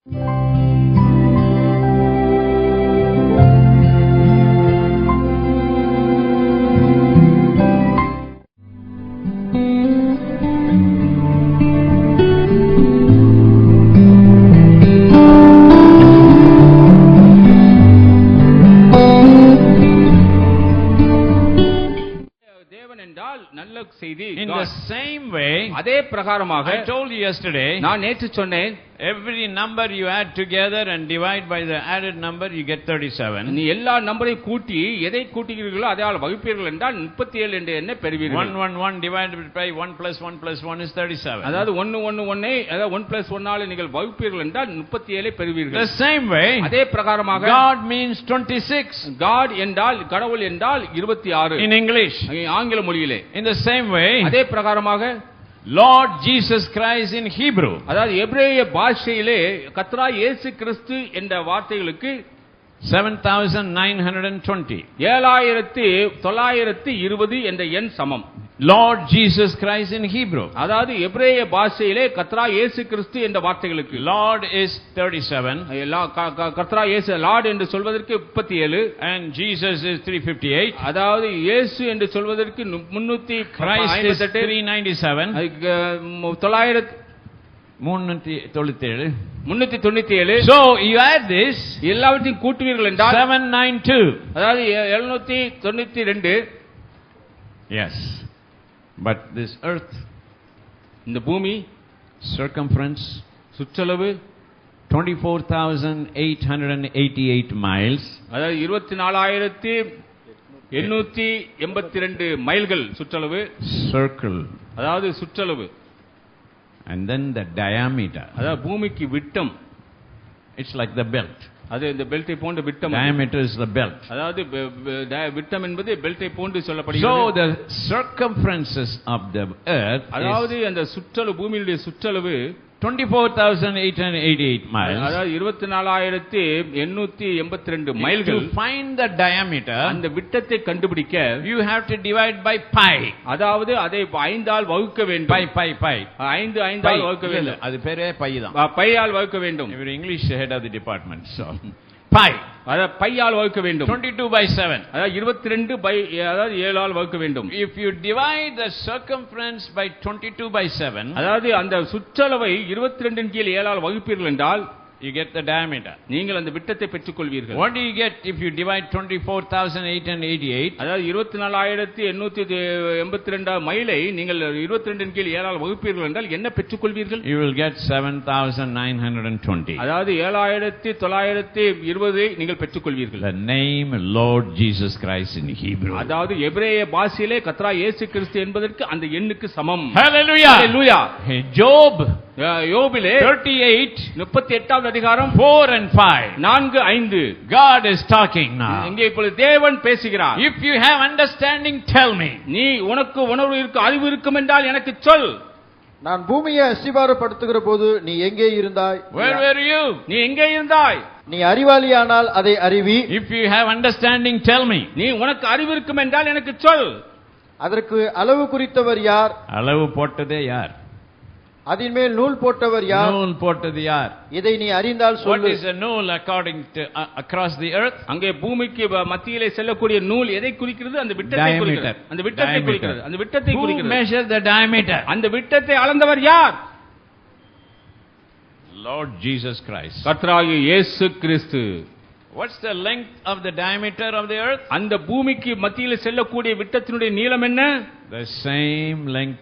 In the same way, அதே பிரகாரமாக I told you yesterday, நான் நேற்று சொன்னேன், every number you add together and divide by the added number, you get 37. நீ எல்லா நம்பரையும் கூட்டி எதை கூட்டுகிறீர்களோ அதால் வகுப்பீர்கள் என்றால் 37 என்ற எண்ணை பெறுவீர்கள். 1 divided by 1 plus 1 plus 1 is 37. அதாவது 1 1 1 அதாவது 1 plus 1 ஆல் நீங்கள் வகுப்பீர்கள் என்றால் 37 பெறுவீர்கள். The same way, அதே பிரகாரமாக God means 26. God என்றால் கடவுள் என்றால் 26 in English. ஆங்கில மொழியிலே. In the same way, அதே பிரகாரமாக Lord Jesus Christ in Hebrew, அதாவது எபிரேய பாஷையிலே கர்த்தராகிய இயேசு கிறிஸ்து என்ற வார்த்தைகளுக்கு 7920. 7920 என்ற எண் சமம். Lord Jesus Christ in Hebrew, அதாவது எபிரேய பாஷையிலே கர்த்தராகிய இயேசு கிறிஸ்து என்ற வார்த்தைகளுக்கு Lord is 37. கர்த்தராகிய இயேசு லார்ட் என்று சொல்வதற்கு 37 and Jesus is 358. அதாவது இயேசு என்று சொல்வதற்கு 357. Christ is 397. 397. So you add this, எல்லாவற்றையும் கூட்டுவீர்கள் என்றால் 792. அதாவது 792. Yes, but this earth, இந்த பூமி circumference, சுற்றளவு 24,888 miles, அதாவது 24,882 மைல்கள் சுற்றளவு. circle, அதாவது சுற்றளவு. and then the diameter, அதாவது பூமிக்கு விட்டம். it's like the belt. அது இந்த பெல்ட்டை போன்ற விட்டம். Diameter is the belt. அதாவது விட்டம் என்பது பெல்ட்டை போன்று சொல்லப்படுகிறது. So the circumferences of the earth, அதாவது அந்த சுற்றளவு பூமியினுடைய சுற்றளவு 24,888 miles. அதாவது 24,882 மைல்கள். To find the diameter, அந்த விட்டத்தை கண்டுபிடிக்க you have to divide by pi. அதாவது அதை 5 ஆல் வகுக்க வேண்டும். pi 5 ஆல் வகுக்க வேண்டும். அது பேரே பை தான். பை ஆல் வகுக்க வேண்டும். இவர் English head of the department, so pi. அதாவது பை ஆல் வகுக்க வேண்டும். 22/7. அதாவது 22 பை அதாவது 7 ஆல் வகுக்க வேண்டும். If you divide the circumference by 22/7, அதாவது அந்த சுற்றளவை 22 இன் கீழ் 7 ஆல் வகுப்பீர்கள் என்றால் you get the diameter. நீங்கள் அந்த விட்டத்தை பெற்றுக்கொள்வீர்கள். What do you get if you divide 24,888? அதாவது 24,882 மைலை நீங்கள் 22 இன் கீழ் 7 ஆல் வகுப்பீர்கள் என்றால் என்ன பெற்றுக்கொள்வீர்கள்? You will get 7,920. அதாவது 7,920 நீங்கள் பெற்றுக்கொள்வீர்கள். The name Lord Jesus Christ in Hebrew. அதாவது எபிரேய பாஷையிலே கர்த்தராகிய இயேசு கிறிஸ்து என்பதற்கு அந்த எண்ணுக்கு சமம். Hallelujah. Hallelujah. Job யோபிலே 38 38வது அதிகாரம் 4 and 5. 4-5. God is talking now. இங்கே இப்பொழுது தேவன் பேசுகிறார். If you have understanding, tell me. நீ உனக்கு உணர்வு இருக்கு அறிவு இருக்கும் என்றால் எனக்கு சொல். நான் பூமியை அஸ்திபாரப்படுத்துகிற போது நீ எங்கே இருந்தாய்? Where were you? நீ எங்கே இருந்தாய்? நீ அறிவாளியானால் அதை அறிவி. If you have understanding, tell me. நீ உனக்கு அறிவு இருக்கும் என்றால் எனக்கு சொல். அதற்கு அளவு குறித்தவர் யார்? அளவு போட்டதே யார்? அதன் மேல் நூல் போட்டவர் யார்? நூல் போட்டது யார்? இதை நீ அறிந்தால் சொல்லு. What is a nule according to across the earth? அங்கே பூமிக்கு மத்தியிலே செல்லக்கூடிய நூல் எதை குறிக்கிறது? அந்த விட்டத்தை குறிக்கிறது. அந்த விட்டத்தை குறிக்கிறது. அந்த விட்டத்தை குறிக்கிறது. Who measured the diameter? அந்த விட்டத்தை அளந்தவர் யார்? Lord Jesus Christ. கர்த்தராகிய இயேசு கிறிஸ்து. What's the length of the diameter of the earth? அந்த பூமிக்கு மத்தியிலே செல்லக்கூடிய விட்டத்தினுடைய நீளம் என்ன? The same length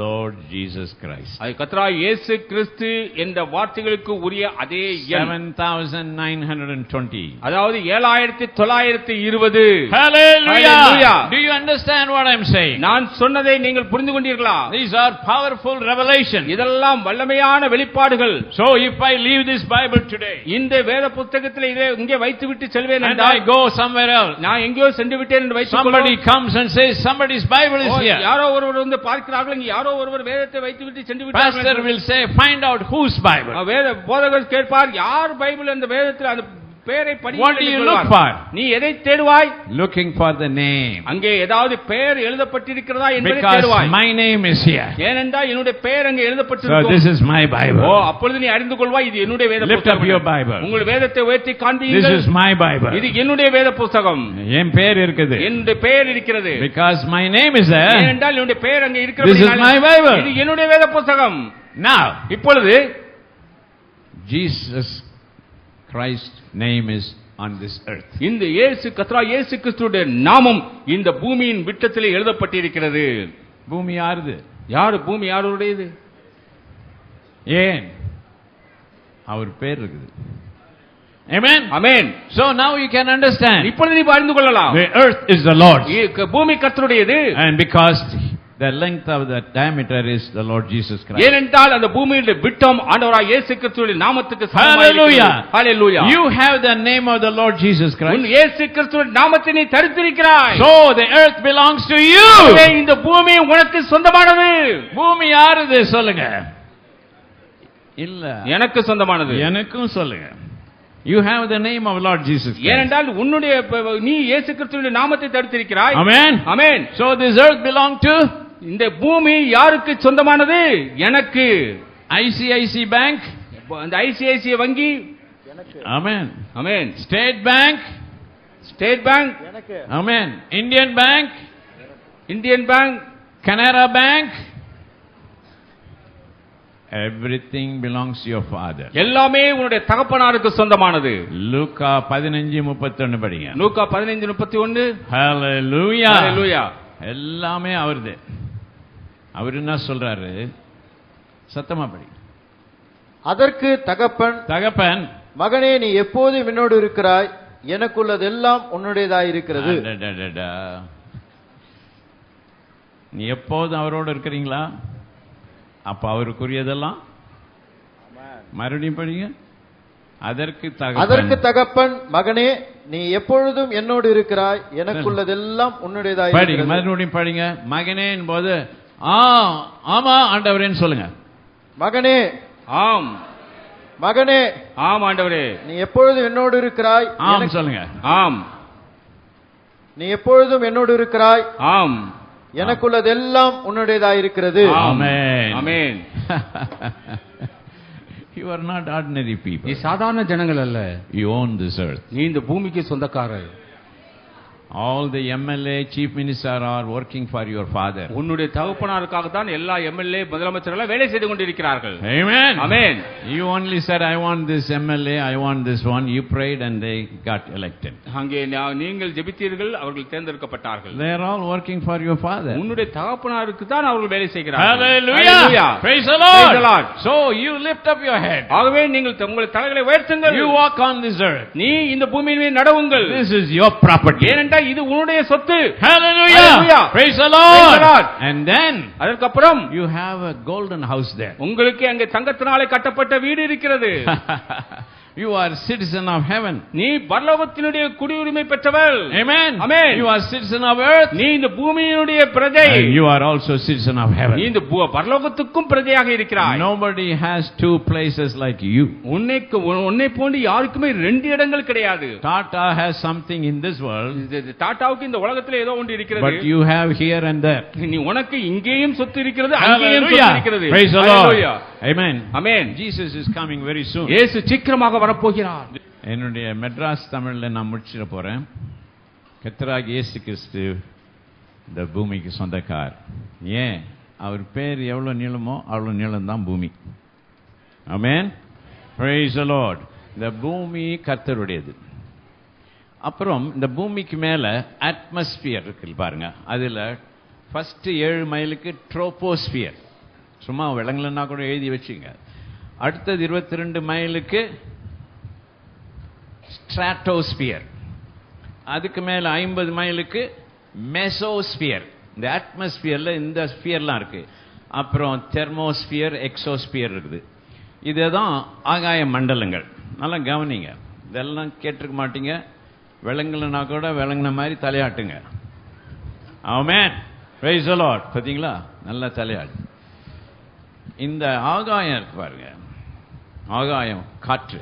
Lord Jesus Christ. அது கர்த்தராகிய இயேசு கிறிஸ்து என்ற வார்த்தைகளுக்கு உரிய அதே எண் 7,920. அதாவது 7,920. Hallelujah. Do you understand what I'm saying? நான் சொன்னதை நீங்கள் புரிந்து கொண்டீர்களா? These are powerful revelations. இதெல்லாம் வல்லமையான வெளிப்பாடுகள். So if I leave this Bible today, இந்த வேத புத்தகத்தில் இதை இங்கே வைத்துவிட்டு செல்வேன் and என்றால், I go somewhere else, நான் எங்கேயோ சென்று விட்டேன் என்று வைத்துக்கொள்வோம். somebody comes and says somebody's Bible is here. யாரோ ஒருவர் வந்து பார்க்கிறார்கள், இங்கே யாரோ ஒருவர் வேதத்தை வைத்துவிட்டு சென்று விட்டார்கள். Pastor will say, find out whose Bible. வேத போதகர் கேட்பார், யார் பைபிள் அந்த வேதத்தில் அந்த பெயரை What do you look for? நீ எதை தேடுவாய்? Looking for the name. அங்கே ஏதாவது பெயர் எழுதப்பட்டிருக்கிறதா என்பதை Because தேடுவாய். my name is here. ஏனென்றால் என்னுடைய பெயர் அங்கே So எழுதப்பட்டிருக்கும். this is my Bible. அப்பொழுது நீ அறிந்து கொள்வாய் இது என்னுடைய வேத Lift up your Bible. உங்கள் வேதத்தை உயர்த்தி This காண்பீர்கள். is my Bible. இது என்னுடைய வேத புத்தகம். என் பெயர் இருக்குது. என்னுடைய பெயர் இருக்கிறது. Because my name is there. ஏனென்றால் என்னுடைய பெயர் அங்கே இருக்கிறது. This is my Bible. இது என்னுடைய வேத புத்தகம். Now, இப்பொழுது Jesus Christ's name is on this earth. இந்த கர்த்தராகிய இயேசு கிறிஸ்துவுடைய நாமம் இந்த பூமியின் விட்டத்திலே எழுதப்பட்டிருக்கிறது. பூமி யாருது? பூமி யாருடையது? ஏன் அவர் பேர் இருக்குது. Amen. Amen. So now you can understand. இப்பொழுது நீ அறிந்து கொள்ளலாம். The earth is the Lord's. பூமி கர்த்தருடையது. And because the length of the diameter is the Lord Jesus Christ. ஏனென்றால் அந்த பூமியின் விட்டம் ஆண்டவராகிய இயேசு கிறிஸ்துவின் நாமத்துக்கு சமமாயிருக்கிறது. Hallelujah. Hallelujah. You have the name of the Lord Jesus Christ. உன் இயேசு கிறிஸ்துவின் நாமத்தை நீ தரித்திருக்கிறாய். So the earth belongs to you. இந்த பூமி உனக்கு சொந்தமானது. பூமி யாருது சொல்லுங்க? இல்ல எனக்கு சொந்தமானது. எனக்கும் சொல்லுங்க. You have the name of Lord Jesus Christ. ஏனென்றால் உன்னுடைய நீ இயேசு கிறிஸ்துவின் நாமத்தை தரித்திருக்கிறாய். Amen. Amen. So this earth belong to இந்த பூமி யாருக்கு சொந்தமானது? எனக்கு. ICIC Bank, அந்த ஐசிஐசிஐ வங்கி. Amen. Amen. State Bank, State Bank. Amen. Indian Bank, Indian Bank, Canara Bank, everything belongs to your father. எல்லாமே உன்னுடைய தகப்பனாருக்கு சொந்தமானது. லூக்கா 15:31 படிங்க. லூக்கா 15:31. Hallelujah. Hallelujah. எல்லாமே அவர்து. அவர் என்ன சொல்றாரு? சத்தமா படி. அதற்கு தகப்பன் மகனே நீ எப்போதும் என்னோடு இருக்கிறாய், எனக்குள்ளதெல்லாம் உன்னுடையதாய் இருக்கிறது. நீ எப்போதும் அவரோடு இருக்கிறீங்களா? அப்ப அவருக்குரியதெல்லாம் மறுபடியும் படிங்க. அதற்கு தகப்பன் மகனே நீ எப்பொழுதும் என்னோடு இருக்கிறாய், எனக்குள்ளதெல்லாம் உன்னுடையதாய் இருக்கிறது. மறுபடியும் படிங்க. மகனேன் போது ஆமா ஆண்டவரேன்னு சொல்லுங்க. மகனே ஆம். மகனே ஆம் ஆண்டவரே. நீ எப்பொழுதும் என்னோடு இருக்கிறாய். ஆம் சொல்லுங்க. ஆம். நீ எப்பொழுதும் என்னோடு இருக்கிறாய். ஆம். எனக்குள்ளதெல்லாம் உன்னுடையதாய் இருக்கிறது. ஆமென். ஆமென். You are not ordinary people. நீ சாதாரண ஜனங்கள் அல்ல. You own this earth. நீ இந்த பூமிக்கு சொந்தக்காரர். All the MLA, chief minister are working for your father. உன்னுடைய தகப்பனாருக்காக தான் எல்லா எம்எல்ஏ முதலமைச்சர்கள் வேலை செய்து கொண்டிருக்கிறார்கள். Amen. Amen. You only said I want this MLA, I want this one. You prayed and they got elected. அங்கே நீங்கள் ஜெபித்தீர்கள், அவர்கள் தேர்ந்தெடுக்கப்பட்டார்கள். They are all working for your father. உன்னுடைய தகப்பனாருக்கு தான் அவர்கள் வேலை செய்கிறார்கள். Hallelujah. Hallelujah. Praise the Lord. Praise the Lord. So you lift up your head. ஆகவே நீங்கள் உங்கள் தலைகளை உயர்த்துங்கள். You walk on this earth. நீ இந்த பூமியின் மீது நடவுங்கள். This is your property. ஏனென்றால் இது உன்னுடைய சொத்து. Hallelujah. Hallelujah. Praise the Lord. Praise the Lord. And then அதற்கு அப்புறம் you have a golden house there. உங்களுக்கு அங்கே தங்கத்தினாலே கட்டப்பட்ட வீடு இருக்கிறது. You are citizen of heaven. நீ பரலோகத்தினுடைய குடியுரிமை பெற்றவள். Amen. Amen. You are citizen of earth. நீ இந்த பூமியினுடைய பிரஜை. And you are also citizen of heaven. நீ இந்த பரலோகத்துக்கும் பிரஜையாக இருக்கிறாய். Nobody has two places like you. உன்னை போன்று யாருக்குமே ரெண்டு இடங்கள் கிடையாது. Tata has something in this world. டாடாவுக்கு இந்த உலகத்தில் ஏதோ ஒன்று இருக்கிறது. But you have here and there. நீ உனக்கு இங்கேயும் சொத்து இருக்கிறது, அங்கேயும் சொத்து இருக்கிறது. Praise the Lord. Amen. Amen. Jesus is coming very soon. இயேசு சீக்கிரமாக வரப்போகிறார். என்னுடைய மெட்ராஸ் தமிழ்ல நான் முடிச்சிட போறேன். கர்த்தராகிய இயேசு கிறிஸ்து இந்த பூமிக்கு சொந்தக்கார். ஏன்? அவர் பேர் எவ்வளவு நீளமோ அவ்வளவு நீளம் தான் பூமி. ஆமென். Praise the Lord. இந்த பூமி கர்த்தருடையது. அப்புறம் இந்த பூமிக்கு மேல அட்மாஸ்பியர் இருக்கு பாருங்க. அதுல ஃபர்ஸ்ட் 7 மைலுக்கு ட்ரோபோஸ்பியர், சும்மா விளங்கலன்னா கூட எழுதி வச்சுங்க. அடுத்தது 22 மைலுக்கு ஸ்ட்ராட்டோஸ்பியர், அதுக்கு மேல 50 மைலுக்கு மெசோஸ்பியர். இந்த அட்மாஸ்பியர்ல இந்த ஸ்பியர்லாம் இருக்கு. அப்புறம் தெர்மோஸ்பியர், எக்ஸோஸ்பியர் இருக்குது. இதுதான் ஆகாய மண்டலங்கள். நல்லா கவனிங்க. இதெல்லாம் கேட்டிருக்க மாட்டீங்க. விளங்கலன்னா கூட விளங்கின மாதிரி தலையாட்டுங்க. ஆமென். Praise the Lord. பாத்தீங்களா? நல்லா தலையாடு. இந்த ஆகாயம் இருக்கு பாருங்க, ஆகாயம் காற்று.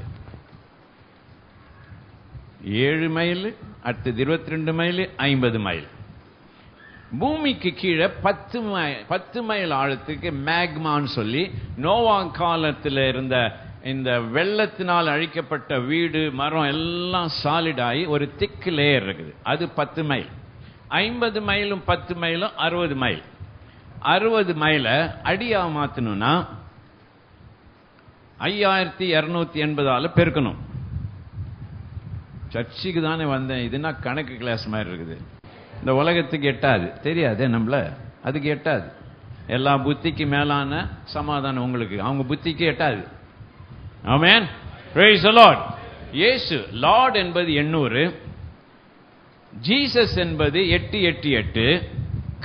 7 மைல், அடுத்தது 22 மைல், 50 மைல். பூமிக்கு கீழே 10 மைல் ஆழத்துக்கு மேக்மான்னு சொல்லி நோவா காலத்தில் இருந்த இந்த வெள்ளத்தினால் அழிக்கப்பட்ட வீடு மரம் எல்லாம் சாலிட் ஆகி ஒரு திக் லேயர் இருக்குது. அது 10 மைல். 50 மைலும் 10 மைலும் 60 மைல். 60 மைலை அடியா மாற்றணும்னா 5280 பெருக்கணும். சர்ச்சுக்கு தானே வந்தேன், இதுனா கணக்கு கிளாஸ் மாதிரி இருக்குது. இந்த உலகத்துக்கு எட்டாது, தெரியாதே நம்மள, அதுக்கு எட்டாது. எல்லா புத்திக்கு மேலான சமாதானம் உங்களுக்கு, அவங்க புத்திக்கு எட்டாது. ஆமென், பிரைஸ் தி லார்ட். இயேசு லார்ட் என்பது 800, ஜீசஸ் என்பது 888,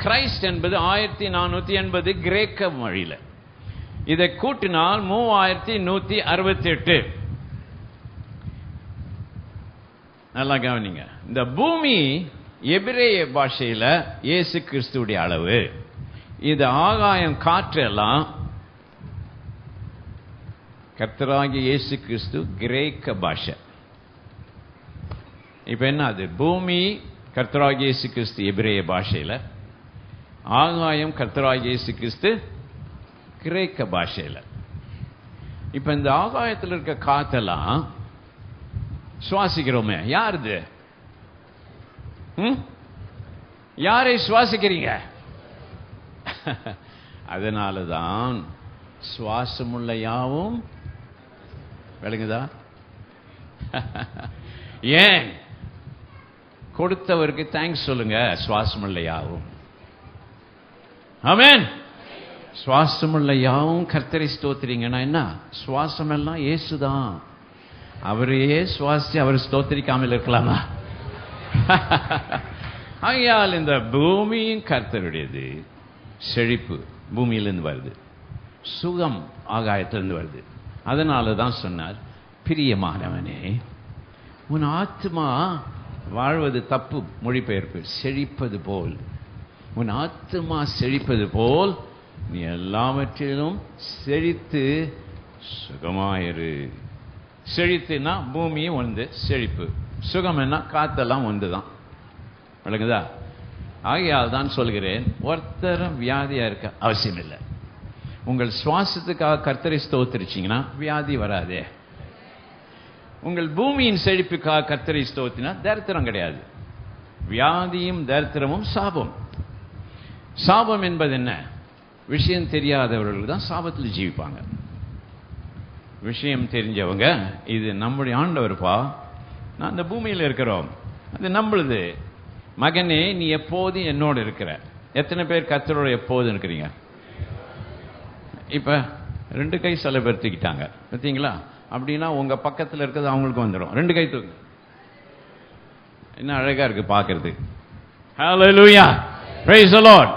கிரைஸ்ட் என்பது 1480 கிரேக்க மொழியில. இதை கூட்டினால் 3168. நல்லா கவனிங்க. இந்த பூமி எபிரேய பாஷையில இயேசு கிறிஸ்துவுடைய அளவு. இது ஆகாயம் காற்று எல்லாம் கர்த்தராகிய இயேசு கிறிஸ்து கிரேக்க பாஷை. இப்ப என்ன, அது பூமி கர்த்தராகிய இயேசு கிறிஸ்து எபிரேய பாஷையில, ஆகாயம் கர்த்தராகிய இயேசு கிறிஸ்து கிரேக்க பாஷையில. இப்ப இந்த ஆகாயத்தில் இருக்க காத்தெல்லாம் சுவாசிக்கிறோமே, யாருது? யாரை சுவாசிக்கிறீங்க? அதனாலதான் சுவாசமுள்ள யாவும், விளங்குதா? ஏன்? கொடுத்தவருக்கு தேங்க்ஸ் சொல்லுங்க. சுவாசமுள்ள யாவும், ஆமென். சுவாசமுள்ள யாவும் கர்த்தரை ஸ்தோத்திரிங்கன்னா என்ன? சுவாசம் எல்லாம் இயேசுதான். அவரையே சுவாசி அவர் ஸ்தோத்திரிக்காமல் இருக்கலாமா? ஆகையால் இந்த பூமியும் கர்த்தருடையது. செழிப்பு பூமியிலிருந்து வருது, சுகம் ஆகாயத்திலிருந்து வருது. அதனால தான் சொன்னார், பிரியமானவனே உன் ஆத்மா வாழ்வது தப்பு மொழிபெயர்ப்பு, செழிப்பது போல் உன் ஆத்மா செழிப்பது போல் நீ எல்லாவற்றிலும் செழித்து சுகமாயிரு. செழித்துனா பூமியும் ஒன்று, செழிப்பு. சுகம் என்ன? காத்தெல்லாம் ஒன்று தான். விளங்குதா? ஆகையால் தான் சொல்கிறேன், ஒருத்தரும் வியாதியா இருக்க அவசியம் இல்லை. உங்கள் சுவாசத்துக்காக கர்த்தரை ஸ்தோத்திரிச்சீங்கன்னா வியாதி வராதே. உங்கள் பூமியின் செழிப்புக்காக கர்த்தரை ஸ்தோத்தினா தரித்திரம் கிடையாது. வியாதியும் தரித்திரமும் சாபம். சாபம் என்பது என்ன? விஷயம் தெரியாதவர்கள் தான் சாபத்தில் ஜீவிப்பாங்க. விஷயம் தெரிஞ்சவங்க, இது நம்முடைய ஆண்டவர்ப்பா, நான் அந்த பூமியில் இருக்கிறோம், அது நம்மளுது. மகனே நீ எப்போதும் என்னோடு இருக்கிற. எத்தனை பேர் கர்த்தரோட எப்போதும் இருக்கிறீங்க? இப்ப 2 கை சில பேர் தூக்கிட்டாங்க பார்த்தீங்களா? அப்படின்னா உங்க பக்கத்தில் இருக்கிறது அவங்களுக்கு வந்துடும். 2 கை தூக்கு. என்ன அழகா இருக்கு பார்க்கறதுக்கு. ஹல்லேலூயா, பிரைஸ் தி லார்ட்.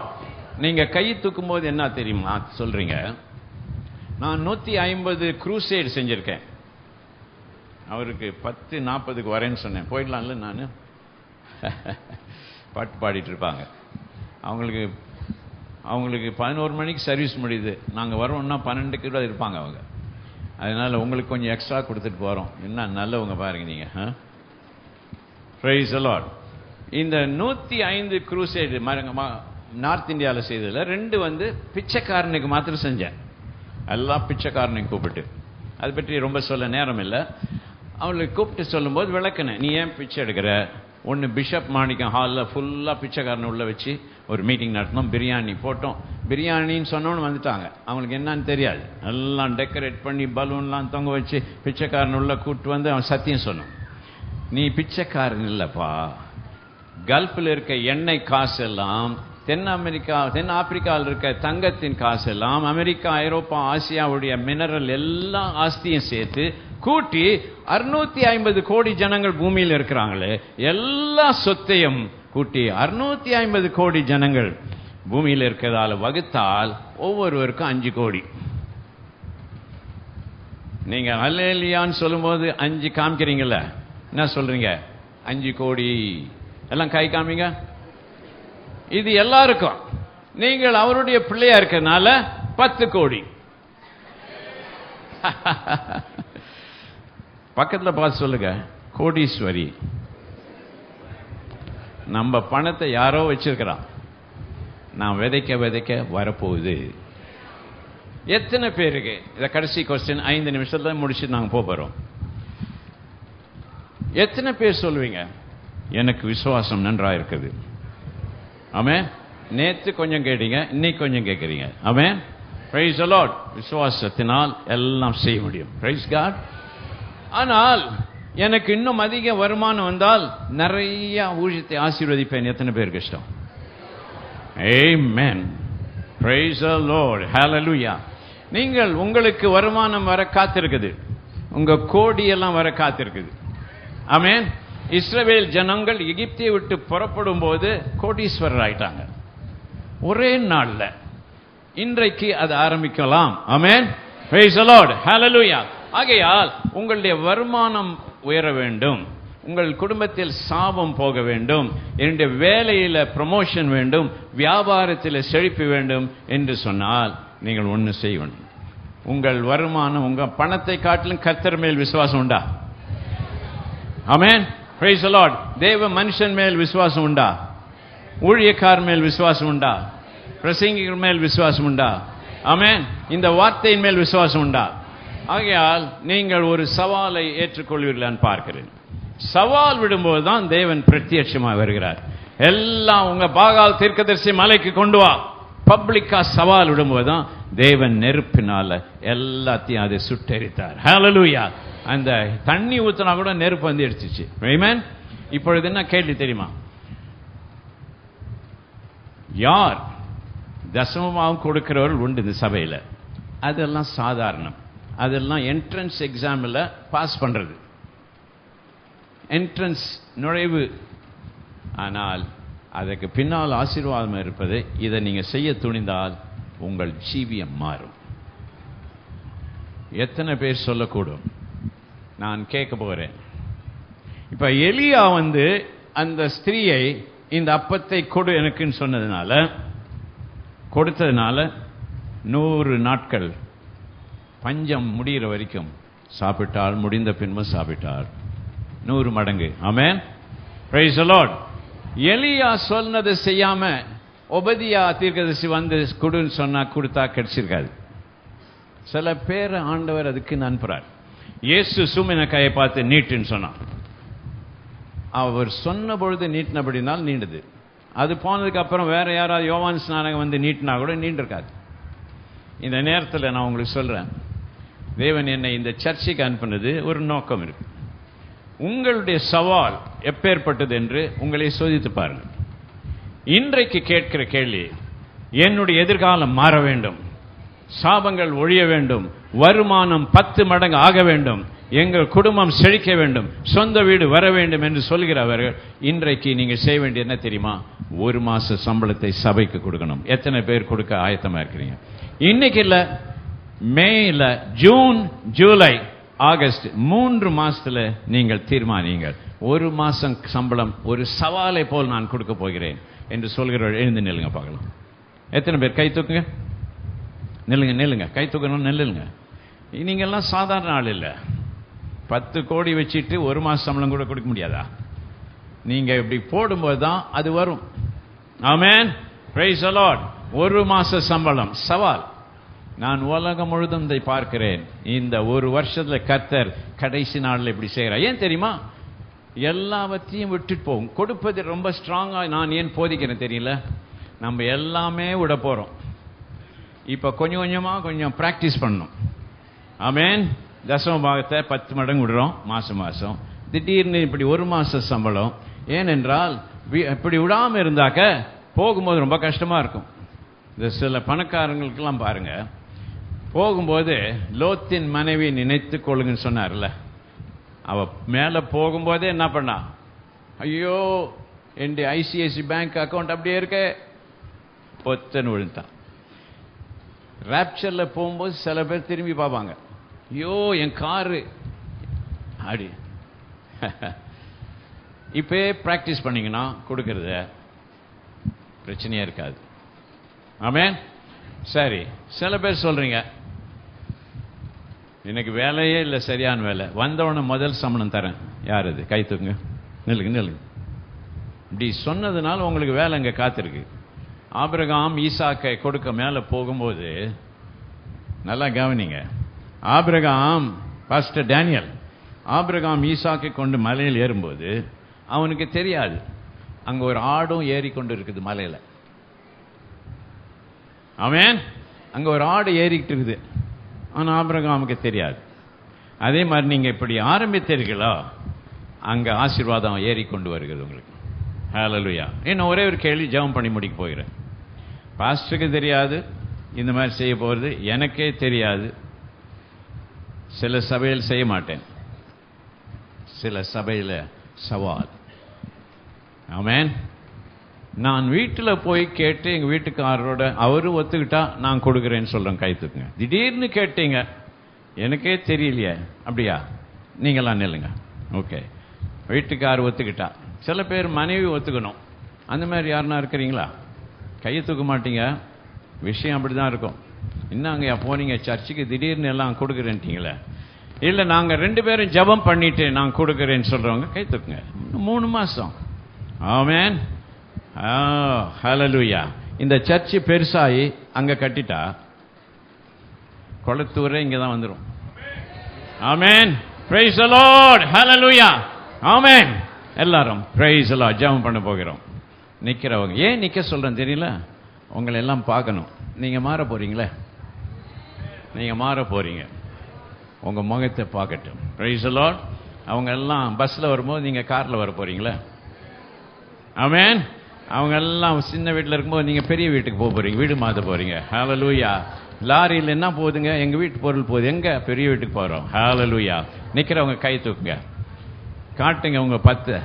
நீங்க கை தூக்கும் போது என்ன தெரியுமா சொல்றீங்க? நான் 150 க்ரூசேட் செஞ்சிருக்கேன். அவருக்கு 10:40க்கு வரேன்னு சொன்னேன். போயிடலாம்ல. நான் பாட்டு பாடிட்டு இருப்பாங்க. அவங்களுக்கு 11 மணிக்கு சர்வீஸ் முடியுது. நாங்கள் வரோம்னா 12க்கு கூட இருப்பாங்க அவங்க. அதனால உங்களுக்கு கொஞ்சம் எக்ஸ்ட்ரா கொடுத்துட்டு போகிறோம். என்ன நல்லவங்க பாருங்க நீங்க. Price the Lord. இந்த 105 க்ரூசேட் நார்த் இந்தியாவில் செய்ததில் 2 பிச்சைக்காரனுக்கு மாத்திரம் செஞ்சேன். எல்லா பிச்சைக்காரனையும் கூப்பிட்டு, அதை பற்றி ரொம்ப சொல்ல நேரம் இல்லை. அவங்களுக்கு கூப்பிட்டு சொல்லும்போது விளக்குனேன், நீ ஏன் பிச்சை எடுக்கிற? ஒன்று பிஷப் மாணிக்கம் ஹாலில் ஃபுல்லாக பிச்சைக்காரனை உள்ள வச்சு ஒரு மீட்டிங் நடத்தினோம். பிரியாணி போட்டோம். பிரியாணின்னு சொன்னோன்னு வந்துட்டாங்க. அவங்களுக்கு என்னன்னு தெரியாது. எல்லாம் டெக்கரேட் பண்ணி பலூன்லாம் தொங்க வச்சு பிச்சைக்காரன் உள்ள கூப்பிட்டு வந்து அவன் சத்தியம் சொன்னான், நீ பிச்சைக்காரன் இல்லைப்பா. கல்ஃபில் இருக்க எண்ணெய் காசு எல்லாம், தென் ஆப்பிரிக்காவில் இருக்க தங்கத்தின் காசு எல்லாம், அமெரிக்கா, ஐரோப்பா, ஆசியாவுடைய மினரல் எல்லா ஆஸ்தியும் சேர்த்து கூட்டி 650 கோடி ஜனங்கள் பூமியில் இருக்கிறாங்களே, எல்லா சொத்தையும் கூட்டி 650 கோடி ஜனங்கள் பூமியில் இருக்கிறதால வகுத்தால் ஒவ்வொருவருக்கும் 5 கோடி. நீங்க அல்லேலியான்னு சொல்லும்போது 5 காமிக்கிறீங்கல்ல, என்ன சொல்றீங்க? 5 கோடி. எல்லாம் கை காமிங்க. இது எல்லாருக்கும். நீங்கள் அவருடைய பிள்ளையா இருக்கிறதுனால 10 கோடி. பக்கத்தில் பார்த்து சொல்லுங்க, கோடீஸ்வரி. நம்ம பணத்தை யாரோ வச்சிருக்கிறான், நான் விதைக்க விதைக்க வரப்போகுது. எத்தனை பேருக்கு இதை கடைசி கொஸ்டின் 5 நிமிஷத்துல முடிச்சுட்டு நாங்கள் போகிறோம். எத்தனை பேர் சொல்லுவீங்க எனக்கு விசுவாசம் நன்றா இருக்குது? ஆமென். நேத்து கொஞ்சம் கேட்டீங்க, இன்னைக்கு கொஞ்சம் கேட்குறீங்க. ஆமென். Praise the Lord. விசுவாசத்தினால் எல்லாம் செய்ய முடியும். Praise God. ஆனால் எனக்கு இன்னும் அதிக வருமானம் வந்தால் நிறைய ஊழியத்தை ஆசீர்வதிப்பேன். எத்தனை பேருக்கு இஷ்டம்? Amen. Praise the Lord. Hallelujah. நீங்கள் உங்களுக்கு வருமானம் வர காத்திருக்குது, உங்க கோடி எல்லாம் வர காத்திருக்குது. ஆமென். இஸ்ரவேல் ஜனங்கள் எகிப்தை விட்டு புறப்படும் போது கோடீஸ்வரர் ஆயிட்டாங்க ஒரே நாள்ல. இன்றைக்கு அது ஆரம்பிக்கலாம். Amen. Praise the Lord. Hallelujah. ஆகையால் உங்களுடைய வருமானம் உயர வேண்டும், உங்கள் குடும்பத்தில் சாபம் போக வேண்டும், என்னுடைய வேலையில ப்ரமோஷன் வேண்டும், வியாபாரத்தில் செழிப்பு வேண்டும் என்று சொன்னால் நீங்கள் ஒன்று செய்ய வேண்டும். உங்கள் வருமானம், உங்க பணத்தை காட்டிலும் கர்த்தர் மேல் விசுவாசம் உண்டா? ஆமென். Praise the Lord. தேவ மனுஷன் மேல் விசுவாசம் உண்டா? ஊழியக்காரர் மேல் விசுவாசம் உண்டா? பிரசங்கிகர் மேல் விசுவாசம் உண்டா? ஆமென். இந்த வார்த்தையின் மேல் விசுவாசம் உண்டா? ஆகையால் நீங்கள் ஒரு சவாலை ஏற்றுக்கொள்வீர்களான்னு பார்க்கிறேன். சவால் விடும்போது தான் தேவன் பிரத்யட்சமாக வருகிறார். எல்லாம் உங்க பாகால் தீர்க்கதரிசி மலைக்கு கொண்டு வா, பப்ளிக்கா சவால் விடும்போது தான் தேவன் நெருப்பினால எல்லாத்தையும் அதை சுட்டெரித்தார். ஹalleluya. அந்த தண்ணி ஊத்தினா கூட நெருப்பு வந்து எடுத்துச்சு. ஆமென். இப்பொழுது என்ன கேள்வி தெரியுமா? யார் தசமமாகவும் கொடுக்கிறவர்கள் உண்டு இந்த சபையில். அதெல்லாம் சாதாரணம், அதெல்லாம் என்ட்ரன்ஸ் எக்ஸாமில் பாஸ் பண்றது, என்ட்ரன்ஸ் நுழைவு. ஆனால் அதற்கு பின்னால் ஆசீர்வாதம் இருப்பது. இதை நீங்க செய்ய துணிந்தால் உங்கள் ஜீவியம் மாறும். எத்தனை பேர் சொல்லக்கூடும்? நான் கேட்க போகிறேன். இப்ப எலியா வந்து அந்த ஸ்திரீயை இந்த அப்பத்தை கொடு எனக்குன்னு சொன்னதுனால, கொடுத்ததுனால 100 நாட்கள் பஞ்சம் முடிகிற வரைக்கும் சாப்பிட்டால், முடிந்த பின்பும் சாப்பிட்டார் 100 மடங்கு. ஆமென். Praise the Lord. எலியா சொன்னதை செய்யாம ஒபதியா தீர்க்கதரிசி வந்து கொடுன்னு சொன்னா கொடுத்தா கிடைச்சிருக்காது. சில பேர் ஆண்டவர் அதுக்கு அனுப்புறார். இயேசு சூமின கையை பார்த்து நீட்டுன்னு சொன்னான். அவர் சொன்ன பொழுது நீட்டினபடினால் நீண்டது. அது போனதுக்கு அப்புறம் வேற யாராவது யோவான் ஸ்நானகம் வந்து நீட்டினா கூட நீண்டிருக்காது. இந்த நேரத்தில் நான் உங்களுக்கு சொல்றேன், தேவன் என்னை இந்த சர்ச்சைக்கு அனுப்பினது ஒரு நோக்கம் இருக்கு. உங்களுடைய சவால் எப்பேற்பட்டது என்று உங்களை சோதித்து பாருங்கள். இன்றைக்கு கேட்கிற கேள்வி, என்னுடைய எதிர்காலம் மாற வேண்டும், சாபங்கள் ஒழிய வேண்டும், வருமானம் 10 மடங்கு ஆக வேண்டும், எங்கள் குடும்பம் செழிக்க வேண்டும், சொந்த வீடு வர வேண்டும் என்று சொல்கிறவர்கள் இன்றைக்கு நீங்க செய்ய வேண்டிய என்ன தெரியுமா? 1 மாச சம்பளத்தை சபைக்கு கொடுக்கணும். எத்தனை பேர் கொடுக்க ஆயத்தமா இருக்கிறீங்க? இன்னைக்கு இல்ல, மேல, ஜூன், ஜூலை, ஆகஸ்ட் 3 மாசத்துல நீங்கள் தீர்மானியுங்கள். 1 மாசம் சம்பளம் ஒரு சவாலை போல் நான் கொடுக்க போகிறேன் என்று சொல்கிறவர்கள் எழுந்து நில்லுங்க பார்க்கலாம். எத்தனை பேர் கை தூக்குங்க? நில்லுங்க, நில்லுங்க, கை தூக்கணும், நில்லுங்க. நீங்க எல்லாம் சாதாரண ஆள் இல்ல. 10 கோடி வச்சுட்டு 1 மாசம் சம்பளம் கூட கொடுக்க முடியாதா? நீங்க இப்படி போடும்போது தான் அது வரும். ஆமென். Praise the Lord. 1 மாச சம்பளம் சவால். நான் உலகம் முழுதும் இதை பார்க்கிறேன். இந்த 1 வருஷத்துல கர்த்தர் கடைசி நாளில் இப்படி செய்கிறார். ஏன் தெரியுமா? எல்லாவற்றையும் விட்டுட்டு போகும். கொடுப்பது ரொம்ப ஸ்ட்ராங்கா நான் ஏன் போதிக்கிறேன் தெரியல. நம்ம எல்லாமே விட போறோம். இப்ப கொஞ்சம் கொஞ்சமா கொஞ்சம் பிராக்டிஸ் பண்ணணும். ஆமென். தசம பாகத்தை 10 மடங்கு விடுறோம் மாசம் மாசம். திடீர்னு இப்படி 1 மாச சம்பளம். ஏனென்றால் இப்படி விடாம இருந்தாக்க போகும்போது ரொம்ப கஷ்டமா இருக்கும். இந்த சில பணக்காரங்களுக்கெல்லாம் பாருங்க, போகும்போது லோத்தின் மனைவி நினைத்துக் கொள்ளுங்கன்னு சொன்னார்ல, அவ மேல போகும்போதே என்ன பண்ணா? ஐயோ, என் ஐசிஐசி பேங்க் அக்கௌண்ட் அப்படியே இருக்க, பொத்தன்னு விழுந்தான். ராப்சர்ல போகும்போது சில பேர் திரும்பி பார்ப்பாங்க, ஐயோ என் காரு அடி. இப்பே பிராக்டிஸ் பண்ணீங்கன்னா கொடுக்கறத பிரச்சனையா இருக்காது. ஆமென். சரி, சில பேர் சொல்றீங்க, எனக்கு வேலையே இல்லை, சரியான வேலை. வந்தவொடனே முதல் சம்பளம் தரேன். யார் அது? கை தூக்குங்க. நில்லுங்க. இப்படி சொன்னதுனால உங்களுக்கு வேலை இங்கே காத்திருக்கு. ஆபிரகாம் ஈசாக்கை கொடுக்க மேலே போகும்போது நல்லா கவனிங்க. ஆபிரகாம் பாஸ்டர் டேனியல் ஆபிரகாம் ஈசாக்கை கொண்டு மலையில் ஏறும்போது அவனுக்கு தெரியாது அங்கே ஒரு ஆடும் ஏறிக்கொண்டு இருக்குது மலையில். ஆமென். அங்கே ஒரு ஆடு ஏறிக்கிட்டு இருக்குது. ஆனால் ஆபிரகாமுக்கு தெரியாது. அதே மாதிரி நீங்கள் இப்படி ஆரம்பித்தீர்களோ அங்கே ஆசீர்வாதம் ஏறிக்கொண்டு வருகிறது உங்களுக்கு. ஹல்லேலூயா. இன்னும் ஒரே ஒரு கேள்வி ஜெபம் பண்ணி முடிக்க போகிறேன். பாஸ்டருக்கு தெரியாது இந்த மாதிரி செய்ய போகிறது, எனக்கே தெரியாது. சில சபையில் செய்ய மாட்டேன், சில சபையில் சவால். ஆமென். நான் வீட்டில் போய் கேட்டு எங்கள் வீட்டுக்காரரோட அவரும் ஒத்துக்கிட்டா நான் கொடுக்குறேன்னு சொல்கிறேன். கை தூக்குங்க. திடீர்னு கேட்டீங்க, எனக்கே தெரியலையே. அப்படியா? நீங்களாம் நில்லுங்க. ஓகே. வீட்டுக்காரர் ஒத்துக்கிட்டா. சில பேர் மனைவி ஒத்துக்கணும். அந்த மாதிரி யாருன்னா இருக்கிறீங்களா? கையை தூக்க மாட்டீங்க. விஷயம் அப்படி தான் இருக்கும். என்னங்கய்யா போனீங்க சர்ச்சுக்கு, திடீர்னு எல்லாம் கொடுக்குறேன்ட்டீங்களே. இல்லை, நாங்கள் 2 பேரும் ஜெபம் பண்ணிட்டு நான் கொடுக்குறேன்னு சொல்கிறவங்க கை தூக்குங்க. 3 மாதம். ஆமென். ஹல்லேலூயா. இந்த சர்ச்சு பெருசாகி அங்கே கட்டிட்டா கொளத்தூரே இங்கே தான் வந்துடும். Amen. Praise the Lord. Hallelujah. Amen. எல்லாரும் பிரைஸ் தி லார்ட். ஜெபம் பண்ண போகிறோம். நிற்கிறவங்க ஏன் நிற்க சொல்கிறேன் தெரியல? உங்களை எல்லாம் பார்க்கணும். நீங்கள் மாற போகிறீங்களே, நீங்கள் மாற போகிறீங்க. உங்கள் முகத்தை பார்க்கட்டும். Price the Lord. அவங்க எல்லாம் பஸ்ஸில் வரும்போது நீங்கள் காரில் வர போகிறீங்களே. ஆமென். அவங்க எல்லாம் சின்ன வீட்டில் இருக்கும்போது நீங்கள் பெரிய வீட்டுக்கு போக போகிறீங்க, வீடு மாற்ற போகிறீங்க. ஹல்லேலூயா. லாரியில் என்ன போகுதுங்க? எங்கள் வீட்டு பொருள் போகுது. எங்கே? பெரிய வீட்டுக்கு போகிறோம். ஹல்லேலூயா. நிற்கிறவங்க கை தூக்குங்க, காட்டுங்க உங்க 10.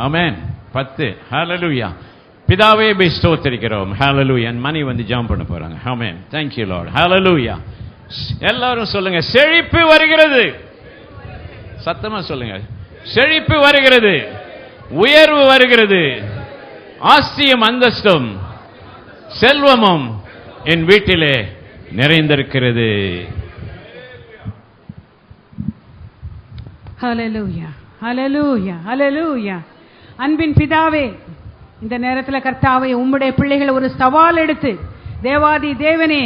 ஆமென். 10. ஹல்லேலூயா. பிதாவே ஸ்தோத்திரிக்கிறோம். ஹல்லேலூயா. என் மணி வந்து ஜம்ப் பண்ண போறாங்க. ஆமென். Thank you Lord. ஹல்லேலூயா. எல்லாரும் சொல்லுங்க, செழிப்பு வருகிறது. சத்தமா சொல்லுங்க, செழிப்பு வருகிறது, உயர்வு வருகிறது, ஆஸ்தியும் அந்தஸ்தும் செல்வமும் என் வீட்டிலே நிறைந்திருக்கிறது. ஹல்லேலூயா. ஹல்லேலூயா. ஹல்லேலூயா. அன்பின் பிதாவே, இந்த நேரத்தில் கர்த்தாவே உம்முடைய பிள்ளைகள் ஒரு சவால் எடுத்து, தேவாதி தேவனே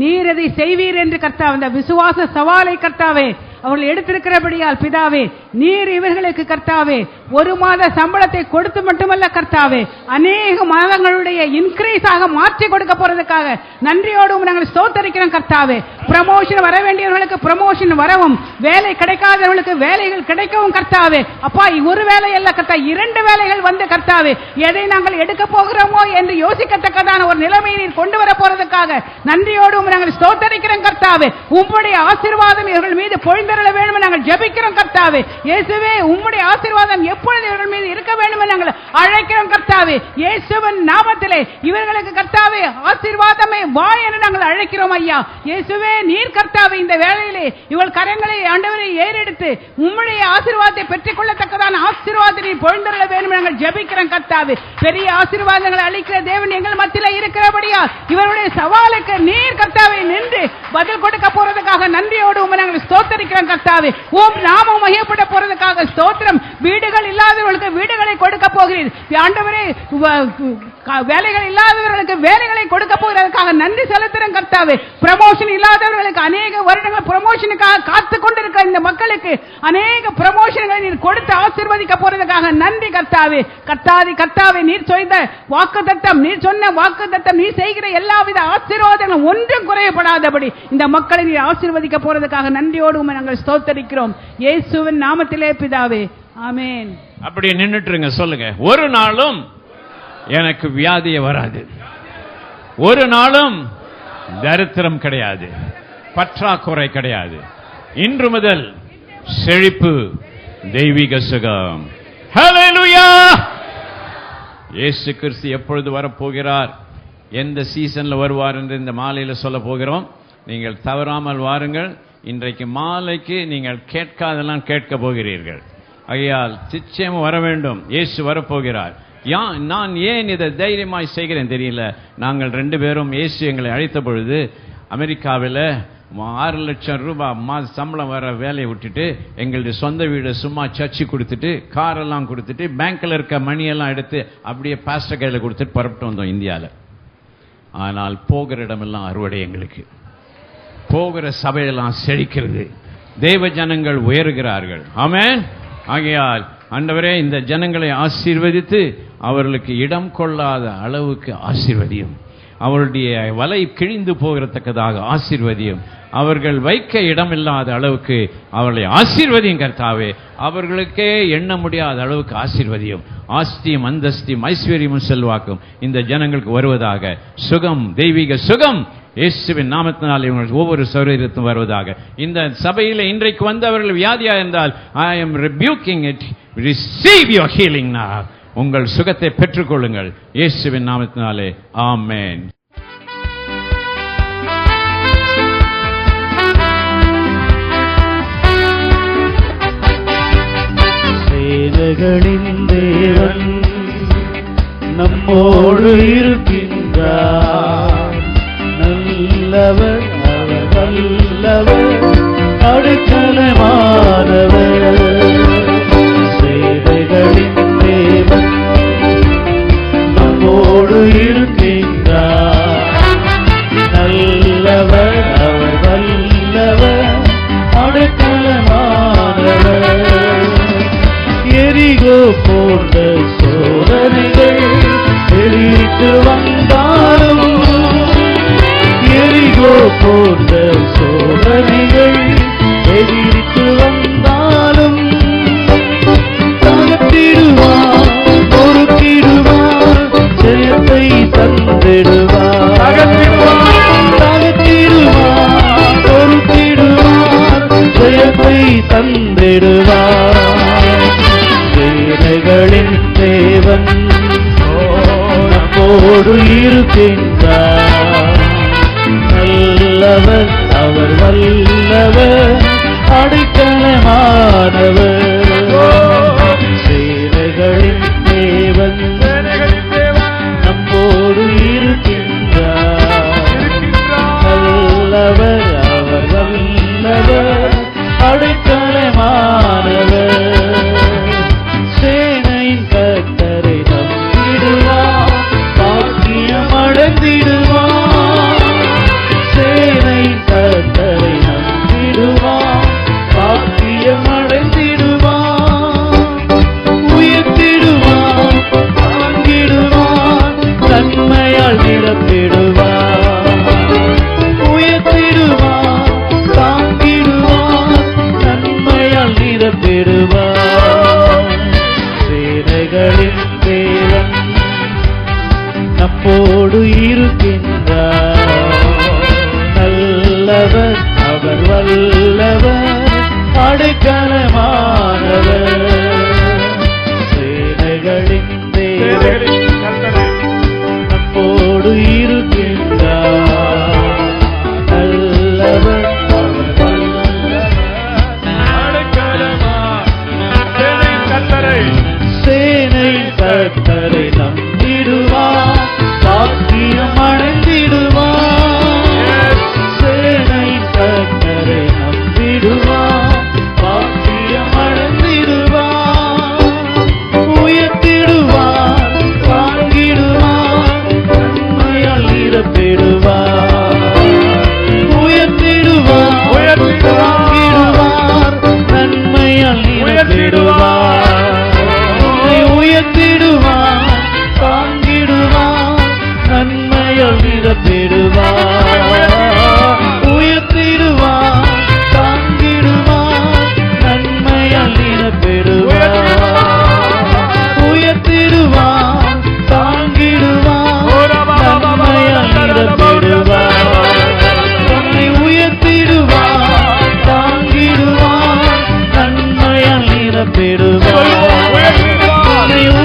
நீர் அதை செய்வீர் என்று கர்த்தாவே அந்த விசுவாச சவாலை கர்த்தாவே அவர்கள் எடுத்திருக்கிறபடியால் பிதாவே நீர் இவர்களுக்கு கர்த்தாவே 1 மாத சம்பளத்தை கொடுத்து மட்டுமல்ல கர்த்தாவே அநேக மாதங்களுடைய இன்கிரீஸ் ஆக மாற்றி கொடுக்க போறதுக்காக நன்றியோடு நாங்கள் ஸ்தோத்திரிக்கிறோம் கர்த்தாவே. ப்ரமோஷன் வர வேண்டியவர்களுக்கு ப்ரமோஷன் வரவும், வேலை கிடைக்காதவர்களுக்கு வேலைகள் கிடைக்கவும் கர்த்தாவே. அப்பா, ஒரு வேலை அல்ல கர்த்தா, 2 வேலைகள் வந்து கர்த்தாவே எதை நாங்கள் எடுக்க போகிறோமோ என்று யோசிக்கத்தக்கதான ஒரு நிலைமையை நீர் கொண்டு வர போறதுக்காக நன்றியோடு நாங்கள் ஸ்தோத்திரிக்கிறோம் கர்த்தாவே. உம்முடைய ஆசீர்வாதம் இவர்கள் மீது பொழிந்த வேண்டும் நாங்கள் ஜெபிக்கிறோம் கர்த்தாவே. இயேசுவே உம்முடைய ஆசீர்வாதம் எப்பொழுது இவர்கள் மீது இருக்க வேண்டும் என்று நாங்கள் அழைக்கிறோம் கர்த்தாவே. இயேசுவின் நாமத்திலே இவர்களுக்கு கர்த்தாவே ஆசீர்வாதமே வா என்று நாங்கள் அழைக்கிறோம் ஐயா. இயேசுவே நீர் கர்த்தாவே இந்த வேளையிலே இவள் கரங்களை ஆண்டவரை ஏறெடுத்து உம்முடைய ஆசீர்வாதத்தை பெற்றுக் கொள்ளத்தக்கதான ஆசீர்வாதத்தை பொழிந்தருள வேண்டும் நாங்கள் ஜெபிக்கிறோம் கர்த்தாவே. பெரிய ஆசீர்வாதங்களை அளிக்கிற தேவன் எங்கள் மத்தியிலே இருக்கிறபடியா இவருடைய சவாலுக்கு நீர் கர்த்தாவே நின்று பதில் கொடுக்க போறதுக்காக நன்றியோடு நாங்கள் ஸ்தோத்திரிக்கிறோம் கர்த்தாவே. உம் நாமம் மகிமைப்பட போறதுக்காக ஸ்தோத்திரம். வீடுகள் இல்லாதவர்களுக்கு வீடுகளை கொடுக்க போகிறீர் ஆண்டவரே. வேலைகள் இல்லாதவர்களுக்கு வேலைகளை கொடுக்க போகிறதுக்காக நன்றி செலுத்துறோம் கர்த்தாவே. ப்ரமோஷன் இல்லாதவர்களுக்கு அநேக வருடங்கள் ப்ரமோஷனுக்காக காத்து கொண்டிருக்கிற இந்த மக்களுக்கு அநேக ப்ரமோஷன்களை நீர் கொடுத்து ஆசீர்வதிக்க போறதுக்காக நன்றி கர்த்தாவே. கர்த்தாவே நீர் சொன்ன வாக்குத்தத்தம், நீர் சொன்ன வாக்குத்தத்தம், நீர் செய்கிற எல்லாவித ஆசீர்வாதங்களும் ஒன்றும் குறையப்படாதபடி இந்த மக்களை நீர் ஆசீர்வதிக்க போறதுக்காக நன்றியோடு நாங்கள் ஸ்தோத்திரிக்கிறோம் இயேசுவின் நாமத்திலே பிதாவே. ஆமென். அப்படி நின்னுட்டுருங்க. சொல்லுங்க, ஒரு நாளும் எனக்கு வியாதியே வராது, ஒரு நாளும் தரித்திரம் கிடையாது, பற்றாக்குறை கிடையாது. இன்று முதல் செழிப்பு, தெய்வீக சுகம். ஹல்லேலூயா. இயேசு கிறிஸ்து எப்பொழுது வரப்போகிறார், எந்த சீசன்ல வருவார் என்று இந்த மாலையில் சொல்ல போகிறோம். நீங்கள் தவறாமல் வாருங்கள். இன்றைக்கு மாலைக்கு நீங்கள் கேட்காதெல்லாம் கேட்க போகிறீர்கள். ஆகையால் நிச்சயம் வர வேண்டும். இயேசு வரப்போகிறார். நான் ஏன் இதை தைரியமாய் செய்கிறேன் தெரியல. நாங்கள் 2 பேரும் இயேசு எங்களை அழைத்த பொழுது அமெரிக்காவில் 6 லட்சம் ரூபாய் மாத சம்பளம் வர வேலையை விட்டுட்டு எங்களுடைய சொந்த வீடு சும்மா சர்ச்சு கொடுத்துட்டு காரெல்லாம் கொடுத்துட்டு பேங்க்ல இருக்க மணியெல்லாம் எடுத்து அப்படியே பாஸ்டர் கையில் கொடுத்துட்டு புறப்பட்டு வந்தோம் இந்தியாவில். ஆனால் போகிற இடமெல்லாம் அறுவடை, எங்களுக்கு போகிற சபையெல்லாம் செழிக்கிறது, தேவ ஜனங்கள் உயர்கிறார்கள். ஆமென். ஆகையால் ஆண்டவரே இந்த ஜனங்களை ஆசீர்வதித்து அவர்களுக்கு இடம் கொள்ளாத அளவுக்கு ஆசீர்வதியும், அவருடைய வலை கிழிந்து போகிறத்தக்கதாக ஆசீர்வதியும், அவர்கள் வைக்க இடமில்லாத அளவுக்கு அவர்களை ஆசீர்வதியும் கர்த்தாவே, அவர்களுக்கே எண்ண முடியாத அளவுக்கு ஆசீர்வதியும். ஆஸ்தியும் அந்தஸ்தியும் ஐஸ்வர்யமும் செல்வாக்கும் இந்த ஜனங்களுக்கு வருவதாக. சுகம், தெய்வீக சுகம் இயேசுவின் நாமத்தினால் இவர்கள் ஒவ்வொரு சரீரத்தும் வருவதாக. இந்த சபையில் இன்றைக்கு வந்தவர்கள் வியாதியா இருந்தால் I am rebuking it, receive your healing now. உங்கள் சுகத்தை பெற்றுக்கொள்ளுங்கள் இயேசுவின் நாமத்தினாலே. ஆமென். சேனைகளின் தேவன் நம்மோடு இருக்கின்றார், நல்லவர் அவர் வல்லவர் அடைக்கலமானவர். சேனைகளின் தேவன் நம்மோடு இருக்கின்றார், நல்லவர் அவர் வல்லவர் அடைக்கலமானவர். எரிகோ போன்ற சோதனைகள் எதிர்த்து வந்தாலும், எரிகோ போன்ற சோதனைகள் எதிர்த்து வந்தாலும் தகர்த்திடுவார், பொறுத்திடுவார், ஜெயத்தை தந்திடுவார். தகர்த்திடுவார், பொறுத்திடுவார், ஜெயத்தை தந்திடுவார். சேனைகளின் தேவன் நம்மோடு இருக்கின்றார், நல்லவர் அவர் வல்லவர் அடைக்கலமானவர். சேனைகளின் தேவன் நம்மோடு இருக்கின்றார், நல்லவர் அவர் வல்லவர் அடைக்கலமானவர். சேனையின் கர்த்தரை நம்பிடுவார், பாக்கியம் அடைந்திடுவார். சேனையின் கர்த்தரை நம்பிடுவார், பாக்கியம் அடைந்திடுவார். உயர்த்திடுவார், தாங்கிடுவார், நன்மையால் நிரப்பிடுவார். உயர்த்திடுவார், தாங்கிடுவார், நன்மையால் நிரப்பிடுவார். சேனைகளின் தேவன் நம்மோடு இருக்கின்றார், நல்லவர் அவர் வல்லவர் அடைக்கலமானவர். சேனைகளின் தேவன் நம்மோடு இருக்கின்றார், நல்லவர் அவர் வல்லவர் அடைக்கலமானவர். சேனை கர்த்தரை நம்பிடுவார், பாக்கியம் அடைந்திடுவார். சேனை கர்த்தரை நம்பிடுவார், பாக்கியம் அடைந்திடுவார். உயர்த்திடுவார், தாங்கிடுவார், நன்மையால் நிரப்பிடுவார். உயர்த்திடுவார், தாங்கிடுவார், நன்மையால் நிரப்பிடுவார். உயர்த்திடுவார், தாங்கிடுவார், நன்மையால் நிரப்பிடுவார். உயர்த்திடுவார், தாங்கிடுவார், நன்மையால் நிரப்பிடுவார். உயர்த்திடுவார், தாங்கிடுவார், நன்மையால் நிரப்பிடுவார். தன்னை உயர்த்திடுவார், தாங்கிடுவார், நன்மையால் நிரப்பிடுவார்.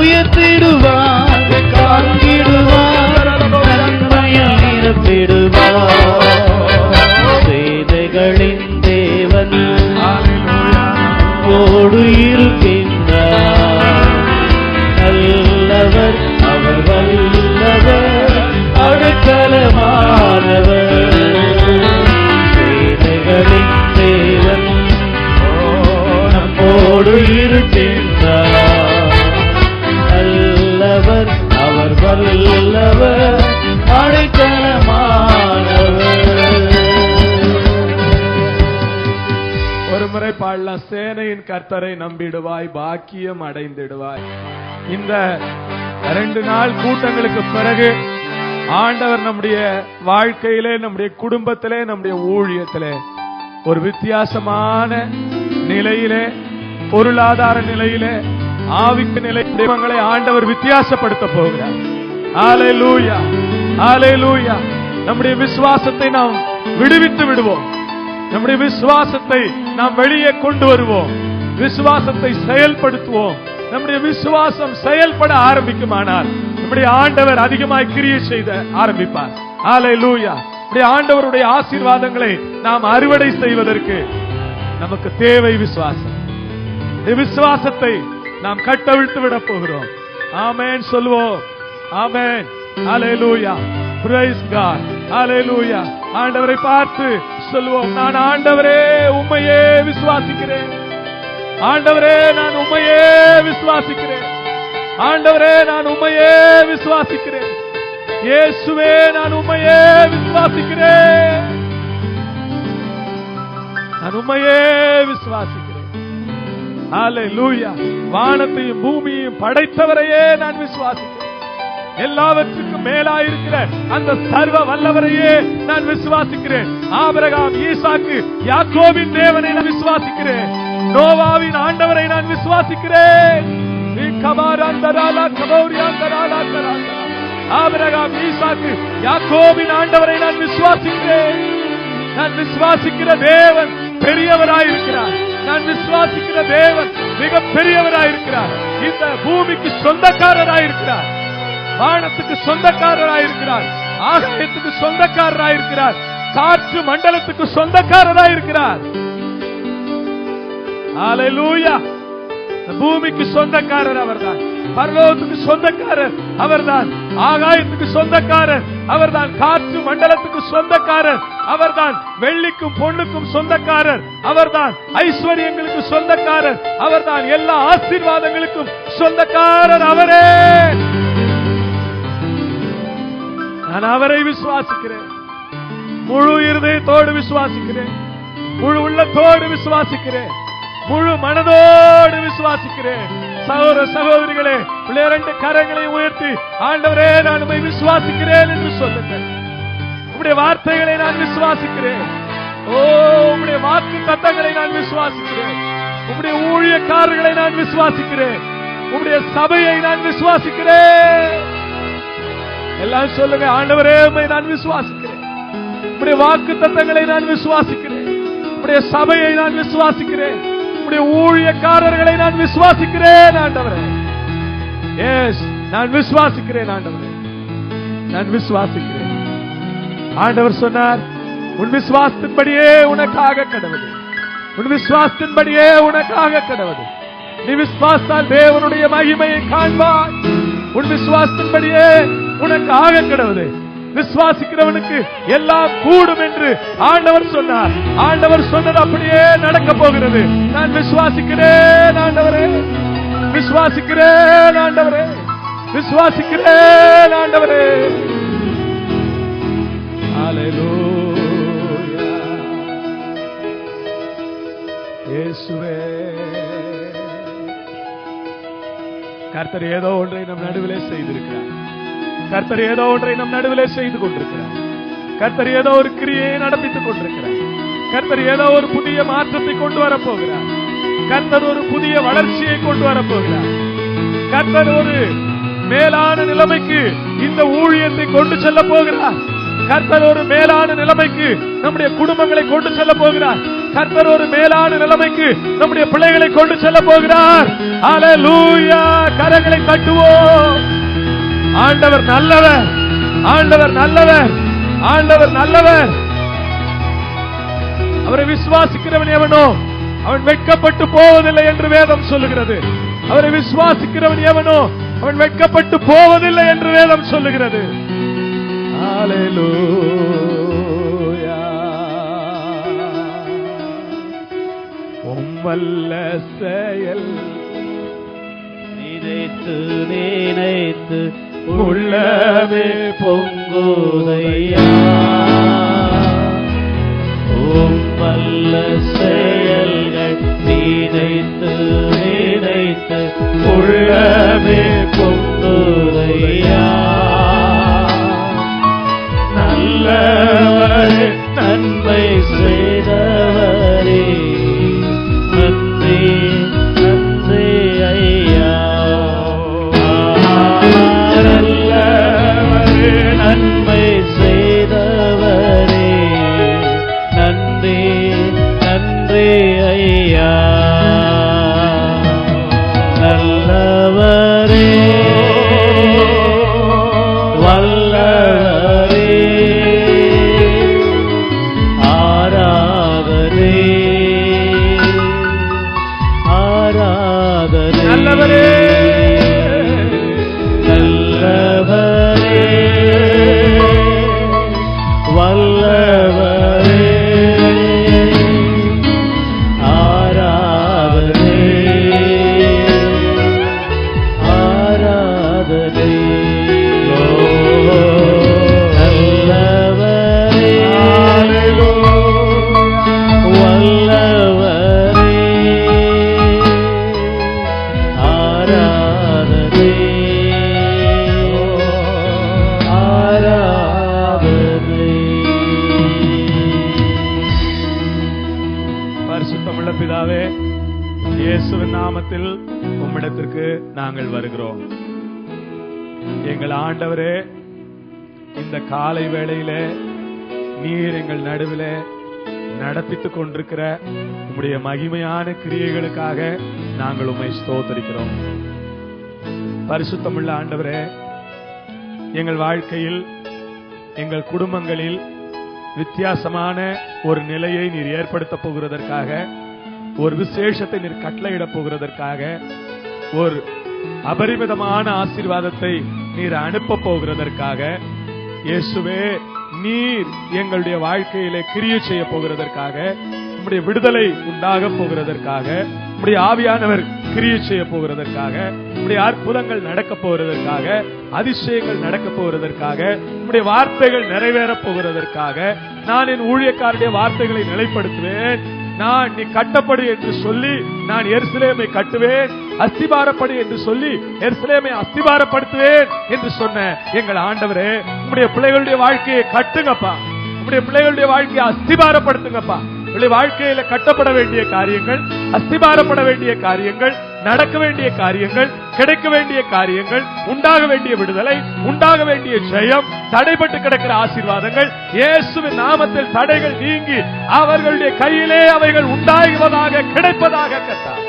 உயர்த்திடுவார், தாங்கிடுவார், நன்மையால் நிரப்பிடுவார். சேனைகளின் தேவன் நம்மோடு இருக்கின்றார், நல்லவர் அவர் வல்லவர் அடைக்கலமானவர். இருக்கின்றார். நல்லவர் அவர் வல்லவர் அடைக்கலமானவர். ஒரு முறை பாடலாம், சேனையின் கர்த்தரை நம்பிடுவாய் பாக்கியம் அடைந்திடுவாய். இந்த 2 நாள் கூட்டங்களுக்கு பிறகு ஆண்டவர் நம்முடைய வாழ்க்கையிலே, நம்முடைய குடும்பத்திலே, நம்முடைய ஊழியத்திலே ஒரு வித்தியாசமான நிலையிலே, பொருளாதார நிலையிலே, ஆவிக்கு நிலைகளை ஆண்டவர் வித்தியாசப்படுத்த போகிறார். ஹல்லேலூயா, ஹல்லேலூயா. நம்முடைய விசுவாசத்தை நாம் விடுவித்து விடுவோம். நம்முடைய விசுவாசத்தை நாம் வெளியே கொண்டு வருவோம். விசுவாசத்தை செயல்படுத்துவோம். நம்முடைய விசுவாசம் செயல்பட ஆரம்பிக்குமானால் நம்முடைய ஆண்டவர் அதிகமாய் கிரியை செய்த ஆரம்பிப்பார். ஹல்லேலூயா. நம்முடைய ஆண்டவருடைய ஆசீர்வாதங்களை நாம் அறுவடை செய்வதற்கு நமக்கு தேவை விசுவாசம். இந்த விசுவாசத்தை நாம் கட்டவிழ்த்து விட போகிறோம். ஆமென் சொல்வோம். Amen. Hallelujah. Praise God. Hallelujah. ஆண்டவரை பார்த்து சொல்வோம், நான் ஆண்டவரே உம்மையே விசுவாசிக்கிறேன். ஆண்டவரே நான் உம்மையே விசுவாசிக்கிறேன். ஆண்டவரே நான் உம்மையே விசுவாசிக்கிறேன். இயேசுவே நான் உம்மையே விசுவாசிக்கிறேன். நான் உம்மையே விசுவாசிக்கிறேன். ஹல்லேலூயா. வானத்தையும் பூமியையும் படைத்தவரையே நான் விசுவாசிக்கிறேன். எல்லாவற்றுக்கும் மேலாயிருக்கிற அந்த சர்வ வல்லவரையே நான் விசுவாசிக்கிறேன். ஆபிரகாம், ஈசாக்கு, யாக்கோபின் தேவனை நான் விசுவாசிக்கிறேன். நோவாவின் ஆண்டவரை நான் விசுவாசிக்கிறேன். ஆபிரகாம், ஈசாக்கு, யாக்கோபின் ஆண்டவரை நான் விசுவாசிக்கிறேன். நான் விசுவாசிக்கிற தேவன் பெரியவராயிருக்கிறார். நான் விசுவாசிக்கிற தேவன் மிக பெரியவராயிருக்கிறார். இந்த பூமிக்கு சொந்தக்காரராயிருக்கிறார். வானத்துக்கு சொந்தக்காரராயிருக்கிறார். ஆகாயத்துக்கு சொந்தக்காரராயிருக்கிறார். காற்று மண்டலத்துக்கு சொந்தக்காரராயிருக்கிறார். ஹல்லேலூயா. பூமிக்கு சொந்தக்காரர் அவர்தான். பரலோகத்துக்கு சொந்தக்காரர் அவர்தான். ஆகாயத்துக்கு சொந்தக்காரர் அவர்தான். காற்று மண்டலத்துக்கு சொந்தக்காரர் அவர்தான். வெள்ளிக்கும் பொண்ணுக்கும் சொந்தக்காரர் அவர்தான். ஐஸ்வர்யங்களுக்கு சொந்தக்காரர் அவர்தான். எல்லா ஆசீர்வாதங்களுக்கும் சொந்தக்காரர் அவரே. நான் அவரை விசுவாசிக்கிறேன். முழு இருதயத்தோடு விசுவாசிக்கிறேன். முழு உள்ளத்தோடு விசுவாசிக்கிறேன். முழு மனதோடு விசுவாசிக்கிறேன். சகோதர சகோதரிகளே, 2 கரங்களை உயர்த்தி ஆண்டவரே நான் உம்மை விசுவாசிக்கிறேன் என்று சொல்லுங்கள். உம்முடைய வார்த்தைகளை நான் விசுவாசிக்கிறேன். ஓ, உம்முடைய வாக்கு தத்தங்களை நான் விசுவாசிக்கிறேன். உம்முடைய ஊழியக்காரர்களை நான் விசுவாசிக்கிறேன். உம்முடைய சபையை நான் விசுவாசிக்கிறேன். எல்லாம் சொல்லுங்க, ஆண்டவரே உம்மை நான் விசுவாசிக்கிறேன். உம்முடைய வாக்கு தத்தங்களை நான் விசுவாசிக்கிறேன். உம்முடைய சபையை நான் விசுவாசிக்கிறேன். உம்முடைய ஊழியக்காரர்களை நான் விசுவாசிக்கிறேன் ஆண்டவரே. எஸ், நான் விசுவாசிக்கிறேன் ஆண்டவரே. நான் விசுவாசிக்கிறேன். ஆண்டவர் சொன்னார், உன் விசுவாசத்தின்படியே உனக்காக கடவுது. உன் விசுவாசத்தின்படியே உனக்காக கடவுது. நீ விசுவாசால் தேவனுடைய மகிமையை காண்பாய். உன் விசுவாசத்தின்படியே உனக்கு ஆக கடவுது. விசுவாசிக்கிறவனுக்கு எல்லாம் கூடும் என்று ஆண்டவர் சொன்னார். ஆண்டவர் சொன்னது அப்படியே நடக்க போகிறது. நான் விசுவாசிக்கிறேன் ஆண்டவரே. விசுவாசிக்கிறேன் ஆண்டவரே. விசுவாசிக்கிறேன் ஆண்டவரே. ஹல்லேலூயா. இயேசுவே, கர்த்தர் ஏதோ ஒன்றை நம் நடுவிலே செய்திருக்கிறார். கர்த்தர் ஏதோ ஒன்றை நம் நடுவிலே செய்து கொண்டிருக்கிறார். கர்த்தர் ஏதோ ஒரு கிரியை நடப்பித்துக் கொண்டிருக்கிறார். கர்த்தர் ஏதோ ஒரு புதிய மாற்றத்தை கொண்டு வரப்போகிறார். கர்த்தர் ஒரு புதிய வளர்ச்சியை கொண்டு வரப்போகிறார். கர்த்தர் ஒரு மேலான நிலைமைக்கு இந்த ஊழியத்தை கொண்டு செல்ல போகிறார். கர்த்தர் ஒரு மேலான நிலைமைக்கு நம்முடைய குடும்பங்களை கொண்டு செல்ல போகிறார். கர்த்தர் ஒரு மேலான நிலைமைக்கு நம்முடைய பிள்ளைகளை கொண்டு செல்ல போகிறார். ஹல்லேலூயா. கரங்களை தட்டுவோம். ஆண்டவர் நல்லவர். ஆண்டவர் நல்லவர். ஆண்டவர் நல்லவர். அவரை விசுவாசிக்கிறவன் எவனோ அவன் வெட்கப்பட்டு போவதில்லை என்று வேதம் சொல்லுகிறது. அவரை விசுவாசிக்கிறவன் எவனோ அவன் வெட்கப்பட்டு போவதில்லை என்று வேதம் சொல்லுகிறது. ஹல்லேலூயா. வல்ல செயல் நினைத்து நினைத்து உள்ளவே பொங்குதையா உம் வல்ல செயல்கள் நினைத்து நினைத்து உள்ளவே பொங்குதையா நல்லவரே நன்மை செய்தவரே நன்றி நன்றி ஐயா நல்லவரே நன்மை செய்தவரே நன்றி நன்றி ஐயா நல்லவரே வல்லவரே ஆராதனை ஆராதனை நல்லவரே நல்லவரே வல்லவரே ஆராதனை ஆராதனை நல்லவரே வல்லவரே ஆராதனை ஆராதனை பரிசுத்தமுள்ள பிதாவே, இயேசுவின் நாமத்தில் உம்மிடத்திற்கு நாங்கள் வருகிறோம். எங்கள் ஆண்டவரே, இந்த காலை வேளையிலே நீர் எங்கள் நடுவிலே நடப்பித்துக் கொண்டிருக்கிற உம்முடைய மகிமையான கிரியைகளுக்காக நாங்கள் உம்மை ஸ்தோத்திரிக்கிறோம். பரிசுத்தமுள்ள ஆண்டவரே, எங்கள் வாழ்க்கையில் எங்கள் குடும்பங்களில் வித்தியாசமான ஒரு நிலையை நீர் ஏற்படுத்த போகிறதற்காக, ஒரு விசேஷத்தை நீர் கட்டளையிடப் போகிறதற்காக, ஒரு அபரிமிதமான ஆசீர்வாதத்தை நீர் அனுப்ப போகிறதற்காக, இயேசுவே நீர் எங்களுடைய வாழ்க்கையிலே கிரியை செய்ய போகிறதற்காக, உம்முடைய விடுதலை உண்டாக போகிறதற்காக, உம்முடைய ஆவியானவர் கிரியை செய்ய போகிறதற்காக, உம்முடைய அற்புதங்கள் நடக்க போகிறதற்காக, அதிசயங்கள் நடக்க போகிறதற்காக, உம்முடைய வார்த்தைகள் நிறைவேற போகிறதற்காக, நான் என் ஊழியக்காரருடைய வார்த்தைகளை நிலைப்படுத்துவேன். நான் நீ கட்டப்படு என்று சொல்லி நான் எருசலேமை கட்டுவேன், அஸ்திபாரப்படு என்று சொல்லி எருசலேமை அஸ்திபாரப்படுத்துவேன் என்று சொன்ன எங்கள் ஆண்டவரே, உம்முடைய பிள்ளைகளுடைய வாழ்க்கையை கட்டுங்கப்பா, உம்முடைய பிள்ளைகளுடைய வாழ்க்கையை அஸ்திபாரப்படுத்துங்கப்பா. உங்களுடைய வாழ்க்கையில கட்டப்பட வேண்டிய காரியங்கள், அஸ்திபாரப்பட வேண்டிய காரியங்கள், நடக்க வேண்டிய காரியங்கள், கிடைக்க வேண்டிய காரியங்கள், உண்டாக வேண்டிய விடுதலை, உண்டாக வேண்டிய ஜெயம், தடைபட்டு கிடக்கிற ஆசீர்வாதங்கள் இயேசுவின் நாமத்தில் தடைகள் நீங்கி அவர்களுடைய கையிலே அவைகள் உண்டாகுவதாக, கிடைப்பதாக கர்த்தாவே.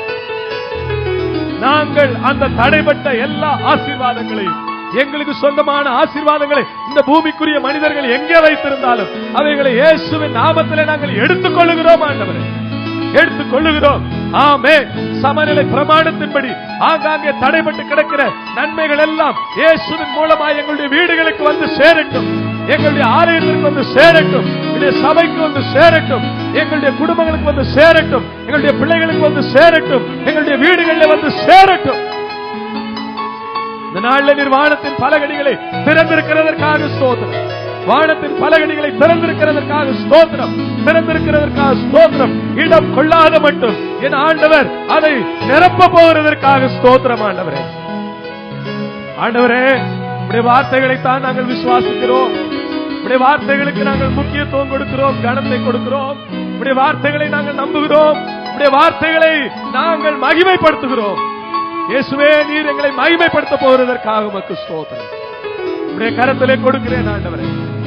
நாங்கள் அந்த தடைபட்ட எல்லா ஆசீர்வாதங்களையும், எங்களுக்கு சொந்தமான ஆசீர்வாதங்களை இந்த பூமிக்குரிய மனிதர்கள் எங்கே வைத்திருந்தாலும் அவைகளை இயேசுவின் நாமத்திலே நாங்கள் எடுத்துக் கொள்ளுகிறோம் ஆண்டவரே, எடுத்துக் கொள்ளுகிறோம். ஆமென். சமநிலை பிரமாணத்தின்படி ஆங்காங்கே தடைபட்டு கிடக்கிற நன்மைகள் எல்லாம் இயேசுவின் மூலமாக எங்களுடைய வீடுகளுக்கு வந்து சேரட்டும், எங்களுடைய ஆலயத்திற்கு வந்து சேரட்டும், எங்களுடைய சபைக்கு வந்து சேரட்டும், எங்களுடைய குடும்பங்களுக்கு வந்து சேரட்டும், எங்களுடைய பிள்ளைகளுக்கு வந்து சேரட்டும், எங்களுடைய வீடுகளில் வந்து சேரட்டும். இந்த நாளில் நீர் வானத்தின் பலகடிகளை திறந்திருக்கிறதற்காக ஸ்தோத்திரம், வானத்தின் பலகடிகளை திறந்திருக்கிறதற்காக ஸ்தோத்திரம், திறந்திருக்கிறதற்காக ஸ்தோத்திரம். இடம் கொள்ளாத மட்டும் என் ஆண்டவர் அதை நிரப்ப போகிறதற்காக ஸ்தோத்திரம். ஆண்டவரே, ஆண்டவரே, உம்முடைய வார்த்தைகளைத்தான் நாங்கள் விசுவாசிக்கிறோம், உம்முடைய வார்த்தைகளுக்கு நாங்கள் முக்கியத்துவம் கொடுக்கிறோம், கனத்தை கொடுக்கிறோம், உம்முடைய வார்த்தைகளை நாங்கள் நம்புகிறோம், உம்முடைய வார்த்தைகளை நாங்கள் மகிமைப்படுத்துகிறோம். இயேசுவே, நீர் எங்களை மகிமைப்படுத்த போவதற்காக உமக்கு ஸ்தோத்திரம். உம்முடைய கரத்திலே கொடுக்கிறேன் ஆண்டவரே.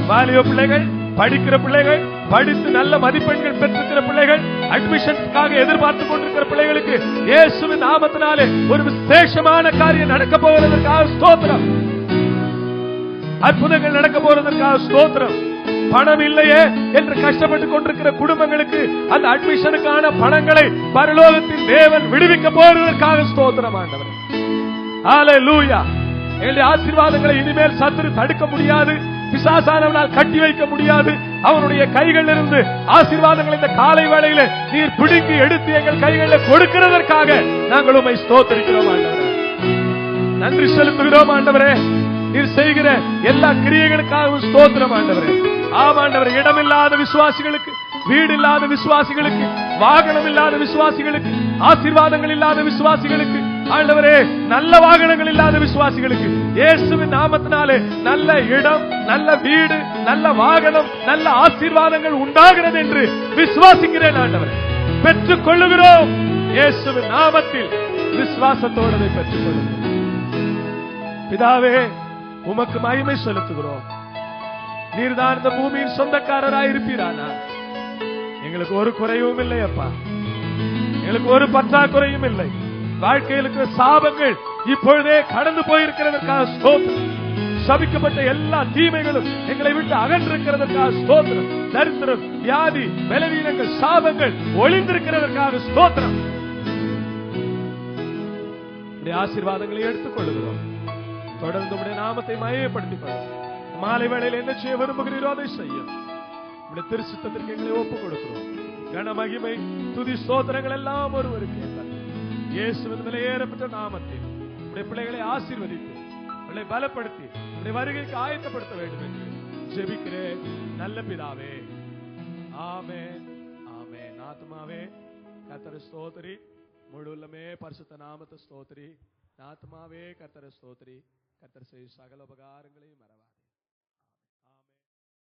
வாலிப பிள்ளைகள், படிக்கிற பிள்ளைகள், படித்து நல்ல மதிப்பெண்கள் பெற்றிருக்கிற பிள்ளைகள், அட்மிஷன்ஸ்க்காக எதிர்பார்த்துக் கொண்டிருக்கிற பிள்ளைகளுக்கு இயேசுவின் நாமத்தினாலே ஒரு விசேஷமான காரியம் நடக்க போவதற்காக ஸ்தோத்திரம். அற்புதங்கள் நடக்க போவதற்காக ஸ்தோத்திரம். பணம் இல்லையே என்று கஷ்டப்பட்டுக் கொண்டிருக்கிற குடும்பங்களுக்கு அந்த அட்மிஷனுக்கான பணங்களை பரலோகத்தின் தேவன் விடுவிக்க போவதற்காக ஸ்தோத்திரம் ஆண்டவரே. ஹல்லேலூயா. எங்களுடைய ஆசீர்வாதங்களை இனிமேல் சத்துரு தடுக்க முடியாது, பிசாசானவனால் கட்டி வைக்க முடியாது. அவனுடைய கைகளில் இருந்து ஆசீர்வாதங்களை இந்த காலை வேளையில நீர் பிடுங்கி எடுத்து எங்கள் கைகளில் கொடுக்கிறதற்காக நாங்கள் உம்மை ஸ்தோத்திரிக்கிறோம் ஆண்டவரே. நன்றி செலுத்துகிறோம் ஆண்டவரே. நீர் செய்கிற எல்லா கிரியைகளுக்காகவும் ஸ்தோத்திரம் ஆண்டவரே. ஆமாண்டவரே, இடமில்லாத விசுவாசிகளுக்கு, வீடு இல்லாத விசுவாசிகளுக்கு, வாகனம் இல்லாத விசுவாசிகளுக்கு, ஆசீர்வாதங்கள் இல்லாத விசுவாசிகளுக்கு, ஆண்டவரே நல்ல வாகனங்கள் இல்லாத விசுவாசிகளுக்கு இயேசுவின் நாமத்தினாலே நல்ல இடம், நல்ல வீடு, நல்ல வாகனம், நல்ல ஆசீர்வாதங்கள் உண்டாகிறது என்று விசுவாசிக்கிறேன் ஆண்டவரே. பெற்றுக் கொள்ளுகிறோம் இயேசுவின் நாமத்தில். விசுவாசத்தோடு பெற்றுக் கொள்ளுகிறோம் பிதாவே. உமக்கு மகிமை செலுத்துகிறோம். நீர்தான் இந்த பூமியின் சொந்தக்காரராய் இருப்பீரானா? எங்களுக்கு ஒரு குறையும் இல்லை அப்பா, எங்களுக்கு ஒரு பற்றாக்குறையும் இல்லை. வாழ்க்கையில் இருக்கிற சாபங்கள் இப்பொழுதே கடந்து போயிருக்கிறதற்காக ஸ்தோத்திரம். சபிக்கப்பட்ட எல்லா தீமைகளும் எங்களை விட்டு அகன்றிருக்கிறதற்காக ஸ்தோத்திரம். தரித்திரம், வியாதி, பலவீனங்கள், சாபங்கள் ஒளிந்திருக்கிறதற்காக ஸ்தோத்திரம். ஆசீர்வாதங்களை எடுத்துக் கொள்ளுகிறோம். தொடர்ந்து உடைய நாமத்தை மகிமைப்படுத்திக் கொள்ளும். மாலை வேளையில் என்ன செய்ய விரும்புகிறீரோ அதை செய்யும். திருச்சித்தத்திற்கு எங்களை ஒப்புக் கொடுக்கிறோம். கன மகிமை, துதி, ஸ்தோத்திரங்கள் எல்லாம் ஒருவருக்கு இயேசுவின் விலையேறப்பட்ட நாமத்தில் உடைய பிள்ளைகளை ஆசீர்வதித்து, உங்களை பலப்படுத்தி, உடைய வருகைக்கு ஆயத்தப்படுத்த வேண்டும் என்று ஜெபிக்கிறேன் நல்ல பிதாவே. ஆமென், ஆமென். ஆத்மாவே கர்த்தரை ஸ்தோத்திரி, முழு உள்ளமே பரிசுத்த நாமத்தை ஸ்தோத்திரி. ஆத்மாவே கர்த்தரை ஸ்தோத்திரி. கர்த்தர் செய்யும் சகல உபகாரங்களையும் மறவார்.